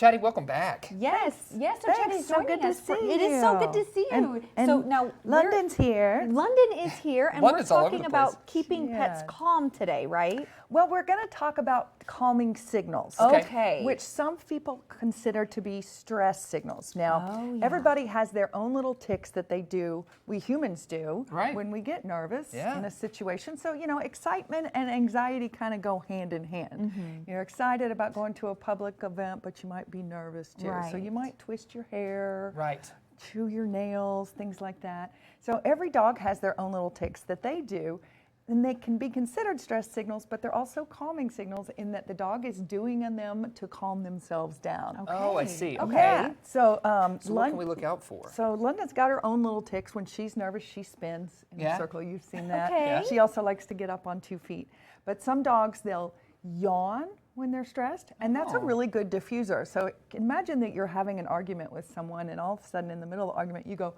Chaddie, welcome back. Yes, yes. So Chaddie's so good joining to us. see It is so good to you. see you. And so now London's here. London is here, and London's we're all over talking the about place. keeping pets calm today, right? Well, we're going to talk about calming signals. Okay. Which some people consider to be stress signals. Now, Oh, yeah. everybody has their own little tics that they do, we humans do, Right. when we get nervous Yeah. in a situation. So, you know, excitement and anxiety kind of go hand in hand. You're excited about going to a public event, but you might be nervous too. So you Right. might twist your hair. Right. Chew your nails, things like that. So every dog has their own little tics that they do, and they can be considered stress signals, but they're also calming signals in that the dog is doing them to calm themselves down. Oh, I see. Okay. Yeah. So, So what can we look out for? so London's got her own little tics. When she's nervous, she spins in Yeah. a circle. You've seen that. Okay. Yeah. She also likes to get up on 2 feet. But some dogs, they'll yawn when they're stressed, and that's a Oh. really good diffuser. So imagine that you're having an argument with someone, and all of a sudden in the middle of the argument, you go,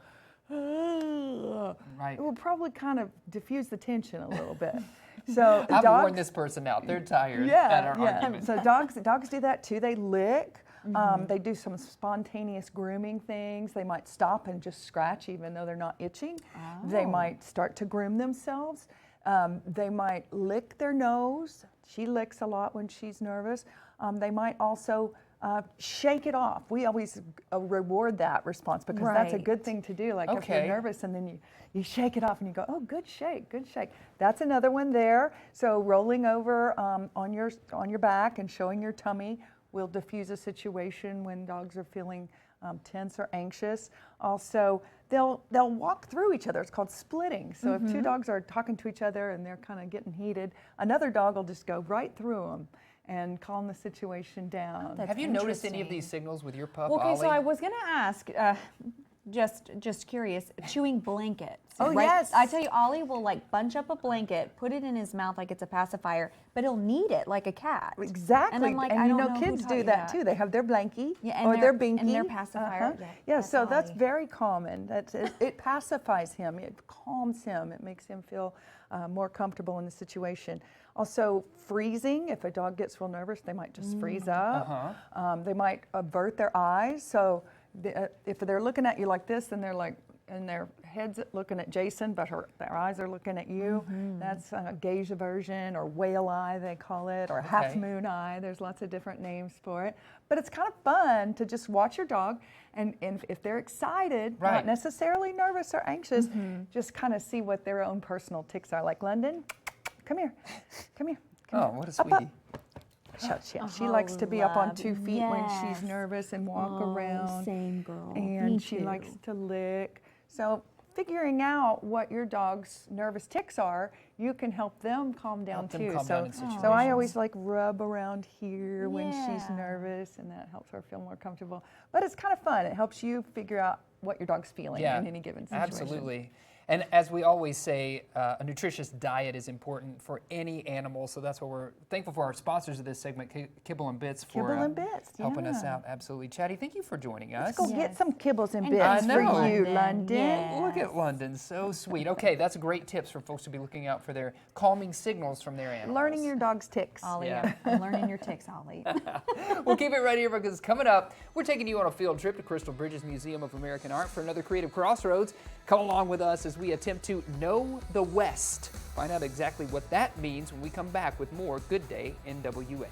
Right. It will probably kind of diffuse the tension a little bit. So I've dogs, worn this person out. They're tired at our argument. So dogs do that too. They lick. They do some spontaneous grooming things. They might stop and just scratch even though they're not itching. They might start to groom themselves. They might lick their nose. She licks a lot when she's nervous. They might also shake it off. We always reward that response because that's a Right. good thing to do. Like if Okay. you're nervous and then you shake it off and you go, oh, good shake, good shake. That's another one there. So rolling over on your back and showing your tummy will diffuse a situation when dogs are feeling tense or anxious. Also, they'll walk through each other. It's called splitting. So if two dogs are talking to each other and they're kind of getting heated, another dog will just go right through them and calm the situation down. that's Have you noticed any of interesting. these signals with your pup, Okay, Ollie? so I was gonna ask, just curious, chewing blankets. Oh, right? yes. I tell you, Ollie will like bunch up a blanket, put it in his mouth like it's a pacifier, but he'll knead it like a cat. Exactly. And I'm like, I you don't know, know who kids taught do you that that. too. They have their blankie Yeah, and or their- their binky. and their pacifier. Yeah, Yeah, that's so that's Ollie. very common. It pacifies him. It calms him. It makes him feel more comfortable in the situation. Also, freezing. If a dog gets real nervous, they might just freeze up. They might avert their eyes. So if they're looking at you like this and they're like, and their head's looking at Jason, but their eyes are looking at you. That's gaze aversion or whale eye, they call it, or half moon eye. There's lots of different names for it. But it's kind of fun to just watch your dog, and if they're excited, Right. not necessarily nervous or anxious, just kind of see what their own personal tics are. Like London, come here, come here. Oh, what a Up, up. sweetie. She likes to be up on love. 2 feet when Yes. she's nervous and walk around. Same girl. And Me she too. likes to lick. So figuring out what your dog's nervous tics are, you can help them calm down Help them too. calm so, down in so I situations. always like rub around here when she's Yeah. nervous, and that helps her feel more comfortable. But it's kind of fun. It helps you figure out what your dog's feeling in any given situation. Absolutely. And as we always say, a nutritious diet is important for any animal. So that's why we're thankful for our sponsors of this segment, Kibble and Bits, for Kibble and Bits, helping us yeah. out. Absolutely. Chaddie, thank you for joining us. Let's go get some kibbles and And bits I for know. you, London, London. yeah. Look at London, so sweet. Okay, that's great tips for folks to be looking out for their calming signals from their animals. Learning your dog's tics. Ollie, Yeah. I'm learning your tics, Ollie. We'll keep it right here because coming up, we're taking you on a field trip to Crystal Bridges Museum of American Art for another Creative Crossroads. Come along with us as we attempt to know the West. Find out exactly what that means when we come back with more Good Day NWA.